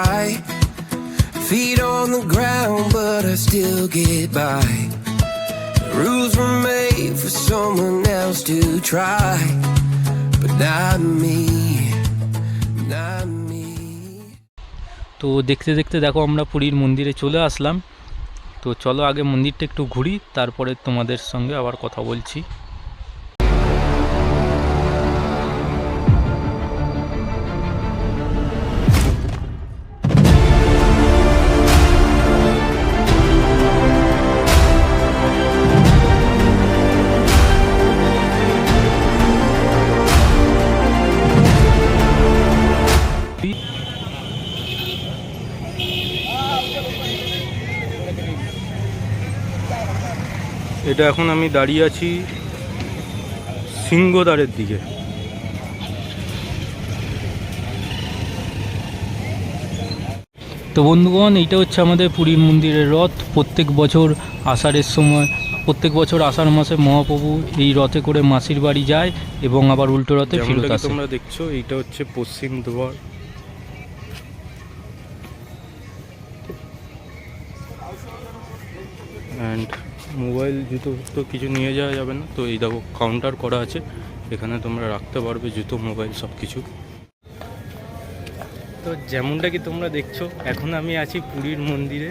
right. Feet on the ground, but I still get by. Rules were made for someone else to try, but not me, not me. তো দেখতে দেখতে দেখো আমরা পুরীর মন্দিরে চলে আসলাম। তো চলো আগে মন্দিরটা একটু ঘুরি, তারপরে তোমাদের সঙ্গে আবার কথা বলছি। এটা এখন আমি দাঁড়িয়ে আছি সিংহদ্বারের দিকে। তো বন্ধুগণ, এইটা হচ্ছে আমাদের পুরীর মন্দিরের রথ। প্রত্যেক বছর আষাঢ় মাসে মহাপ্রভু এই রথে করে মাসির বাড়ি যায় এবং আবার উল্টো রথে ফেরত আসে। তোমরা দেখছো এইটা হচ্ছে পশ্চিম দ্বার। অ্যান্ড মোবাইল জুতো তো কিছু নিয়ে যাওয়া যাবে না, তো এই দেখো কাউন্টার করা আছে, এখানে তোমরা রাখতে পারবে জুতো মোবাইল সব কিছু। তো যেমনটা কি তোমরা দেখছো, এখন আমি আছি পুরীর মন্দিরে।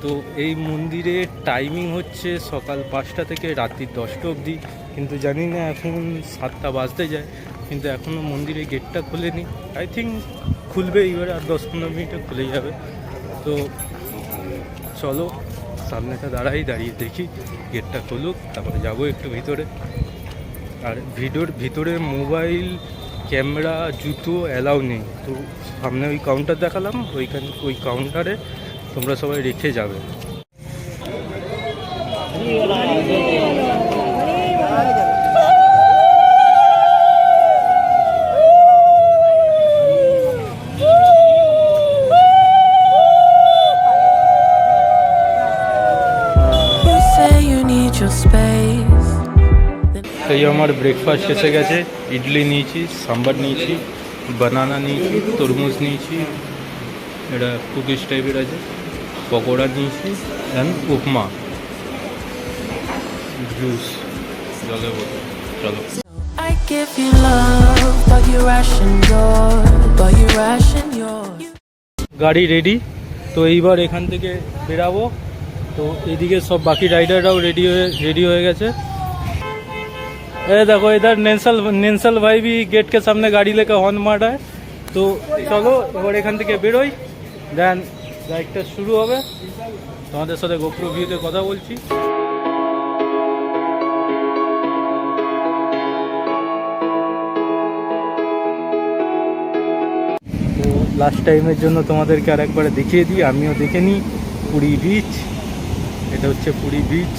তো এই মন্দিরের টাইমিং হচ্ছে সকাল 5টা থেকে রাত্রি 10টা অবধি, কিন্তু জানি না এখন 7টা বাজতে যায়, কিন্তু এখনও মন্দিরের গেটটা খোলেনি। আই থিঙ্ক খুলবে এবারে, আর 10-15 মিনিটে খুলে যাবে। তো চলো সামনেটা দাঁড়িয়ে দেখি গেটটা খুলুক, তারপরে যাবো একটু ভিতরে। আর ভিতরে মোবাইল ক্যামেরা জুতো অ্যালাউ নেই। তো সামনে ওই কাউন্টার দেখালাম, ওই কাউন্টারে তোমরা সবাই রেখে যাবে। এই আমার ব্রেকফাস্ট এসে গেছে। ইডলি নিয়েছি, সাম্বার নিয়েছি, বানানা নিয়েছি, তরমুজ নিয়েছি, এটা কুকিজ টাইপের আছে, পকোড়া নিয়েছি, অ্যান্ড উপমা, জুস, জলের বোতল। চলো গাড়ি রেডি। তো এইবার এখান থেকে বেরাবো। তো এদিকে সব বাকি রাইডাররাও রেডি হয়ে গেছে। देखो इधर नेंसल भाई भी गेट के सामने गाड़ी लेकर हॉर्न मार रहा है। तो चलो এবার এখান থেকে বেরোই, দেন রাইডটা শুরু হবে। তোমাদের সাথে গোপ্রো ভিউতে কথা বলছি। তো লাস্ট টাইমের জন্য তোমাদেরকে আর একবার দেখিয়ে দিই, আমিও দেখে নিই পুরী বিচ। এটা হচ্ছে পুরী বিচ।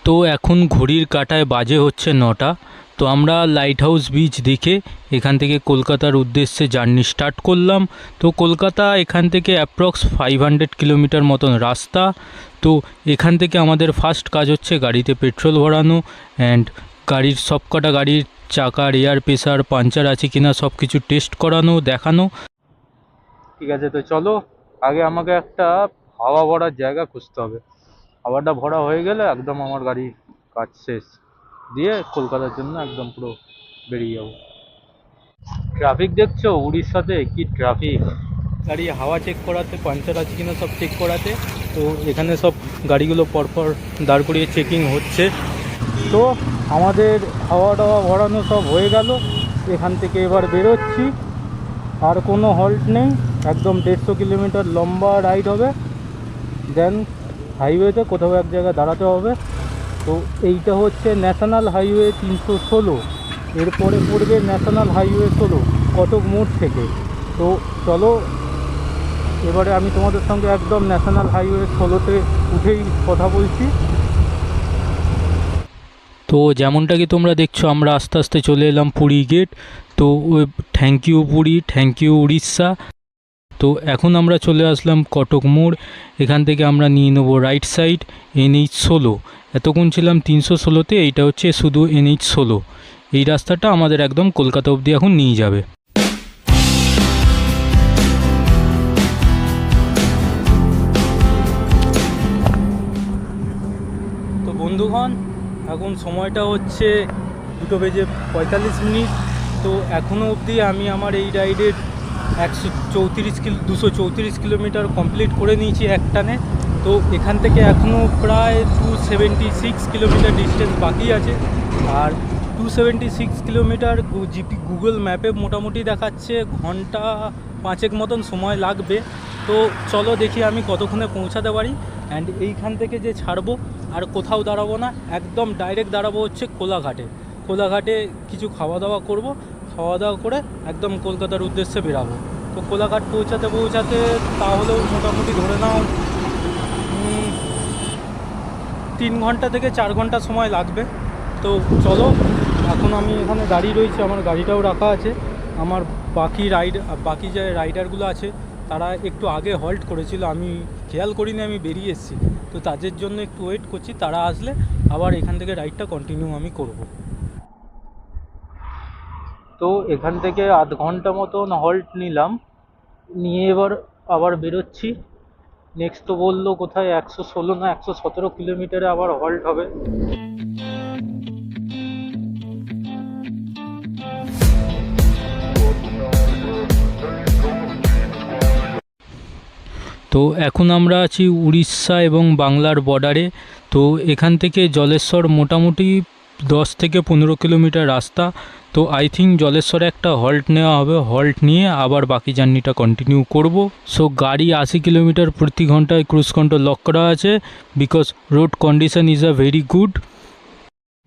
তো এখন ঘড়ির কাঁটায় বাজে হচ্ছে 9টা। তো আমরা লাইট হাউস বিচ দেখে এখান থেকে কলকাতার উদ্দেশ্যে জার্নি স্টার্ট করলাম। তো কলকাতা এখান থেকে অ্যাপ্রক্স 500 কিলোমিটার মতন রাস্তা। তো এখান থেকে আমাদের ফার্স্ট কাজ হচ্ছে গাড়িতে পেট্রোল ভরানো অ্যান্ড গাড়ির সবকটা গাড়ির চাকার এয়ার প্রেশার পাঞ্চার আছে কিনা সব কিছু টেস্ট করানো, দেখানো। ঠিক আছে, তো চলো আগে আমাকে একটা হাওয়া ভরার জায়গা খুঁজতে হবে। হাওয়াটা ভরা হয়ে গেলে একদম আমার গাড়ির কাজ শেষ, দিয়ে কলকাতার জন্য একদম পুরো বেরিয়ে যাবো। ট্রাফিক দেখছো উড়িষ্যাতে, কি ট্রাফিক! গাড়ি হাওয়া চেক করাতে, পাঞ্চার আছে কিনা সব চেক করাতে। তো এখানে সব গাড়িগুলো পরপর দাঁড় করিয়ে চেকিং হচ্ছে। তো আমাদের হাওয়া টাওয়া ভরানো সব হয়ে গেল। এখান থেকে এবার বেরোচ্ছি, আর কোনো হল্ট নেই, একদম 150 কিলোমিটার লম্বা রাইড হবে। দেন হাইওয়েতে কোথাও এক জায়গায় দাঁড়াতে হবে। তো এইটা হচ্ছে ন্যাশনাল হাইওয়ে 316, এরপরে পড়বে ন্যাশনাল হাইওয়ে 16 কটক মোড় থেকে। তো চলো এবারে আমি তোমাদের সঙ্গে একদম ন্যাশনাল হাইওয়ে 16তে উঠেই কথা বলছি। তো যেমনটা কি তোমরা দেখছো, আমরা আস্তে আস্তে চলে এলাম পুরী গেট। তো thank you Puri, thank you Orissa. তো এখন আমরা চলে আসলাম কটক মোড়। এখান থেকে আমরা নিয়ে নেবো রাইট সাইড NH 16। এতক্ষণ ছিলাম 316তে, এইটা হচ্ছে শুধু NH 16। এই রাস্তাটা আমাদের একদম কলকাতা অবধি এখন নিয়ে যাবে। তো বন্ধুগণ, এখন সময়টা হচ্ছে 2:45। তো এখনও অবধি আমি আমার এই রাইডের 234 কিলোমিটার কমপ্লিট করে নিয়েছি একটানে। তো এখান থেকে এখনও প্রায় 276 কিলোমিটার ডিস্টেন্স বাকি আছে। আর 276 কিলোমিটার গুগল ম্যাপে মোটামুটি দেখাচ্ছে ঘন্টা 5 মতন সময় লাগবে। তো চলো দেখি আমি কতক্ষণে পৌঁছাতে পারি। অ্যান্ড এইখান থেকে যে ছাড়বো আর কোথাও দাঁড়াবো না, একদম ডাইরেক্ট দাঁড়াবো হচ্ছে কোলাঘাটে। কোলাঘাটে কিছু খাওয়া দাওয়া করব, খাওয়া দাওয়া করে একদম কলকাতার উদ্দেশ্যে বেরাবো। তো কোলাঘাট পৌঁছাতে তাহলেও মোটামুটি ধরে নাও 3 ঘন্টা থেকে 4 ঘন্টা সময় লাগবে। তো চলো, এখন আমি এখানে দাঁড়িয়ে রয়েছি, আমার গাড়িটাও রাখা আছে। আমার বাকি যে রাইডারগুলো আছে তারা একটু আগে হল্ট করেছিল, আমি খেয়াল করিনি, আমি বেরিয়ে এসেছি। তো তাদের জন্য একটু ওয়েট করছি, তারা আসলে আবার এখান থেকে রাইডটা কন্টিনিউ আমি করব। তো এখান থেকে আধ ঘন্টা মতন হল্ট নিলাম, নিয়ে এবার আবার বেরোচ্ছি। নেক্সট তো বললো কোথায় 116 না 117 কিলোমিটারে আবার হল্ট হবে। তো এখন আমরা আছি উড়িষ্যা এবং বাংলার বর্ডারে। তো এখান থেকে জলেশ্বর মোটামুটি 10 থেকে 15 কিলোমিটার রাস্তা। তো আই থিঙ্ক জলেশ্বরে একটা হল্ট নেওয়া হবে, হল্ট নিয়ে আবার বাকি জার্নিটা কন্টিনিউ করব। সো গাড়ি 80 কিলোমিটার প্রতি ঘন্টায় ক্রুজ কন্ট্রোল লক করা আছে, because road condition is a very good.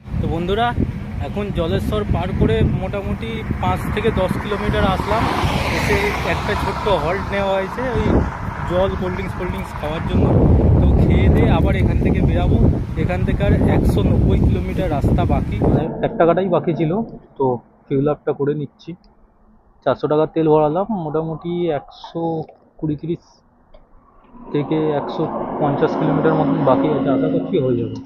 তো বন্ধুরা, এখন জলেশ্বর পার করে মোটামুটি 5 থেকে 10 কিলোমিটার আসলাম। এসে একটা ছোট্ট হল্ট নেওয়া হয়েছে ওই জল কোল্ড ড্রিঙ্কস খাওয়ার জন্য। তো খেয়ে দিয়ে আবার এখান থেকে বেরাবো। এখান থেকে আর 190 কিলোমিটার রাস্তা বাকি, মানে 1 টাকাটাই বাকি ছিল। তো ফিউল আপটা করে নিচ্ছি। 400 টাকার তেল ভরালাম, মোটামুটি 120-30 থেকে 150 কিলোমিটার মতন বাকি আছে, আশা করছি হয়ে যাবে।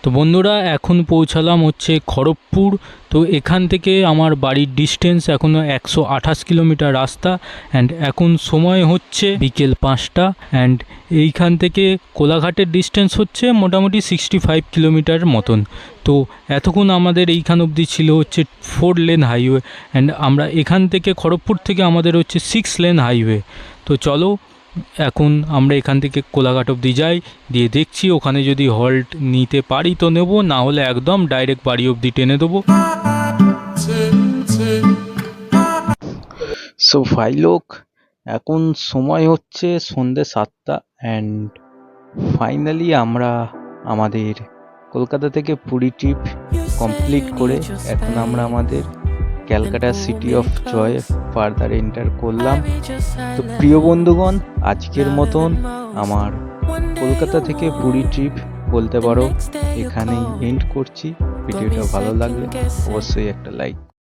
তো বন্ধুরা, এখন পৌঁছালাম হচ্ছে খড়গপুর। তো এখান থেকে আমার বাড়ির ডিস্টেন্স এখনও 128 কিলোমিটার রাস্তা। অ্যান্ড এখন সময় হচ্ছে বিকেল 5টা। অ্যান্ড এইখান থেকে কোলাঘাটের ডিস্টেন্স হচ্ছে মোটামুটি 65 কিলোমিটার মতন। তো এতক্ষণ আমাদের এইখান অবধি ছিল হচ্ছে 4 লেন হাইওয়ে। অ্যান্ড আমরা এখান থেকে খড়গপুর থেকে আমাদের হচ্ছে 6 লেন হাইওয়ে। তো চলো, এখন আমরা এখান থেকে কোলাঘাট অবধি যাই, দিয়ে দেখছি ওখানে যদি হল্ট নিতে পারি তো নেব, না হলে একদম ডাইরেক্ট বাড়ি অবধি টেনে দেবো। সো ভাই লোক, এখন সময় হচ্ছে সন্ধ্যে 7টা। অ্যান্ড ফাইনালি আমরা আমাদের কলকাতা থেকে পুরী ট্রিপ কমপ্লিট করে এখন আমরা আমাদের Calcutta city of joy further enter করলাম। তো প্রিয় বন্ধুগণ, আজকের মতন আমার কলকাতা থেকে পুরী ট্রিপ বলতে পারো এখানেই এন্ড করছি। ভিডিওটা ভালো লাগলে অবশ্যই একটা লাইক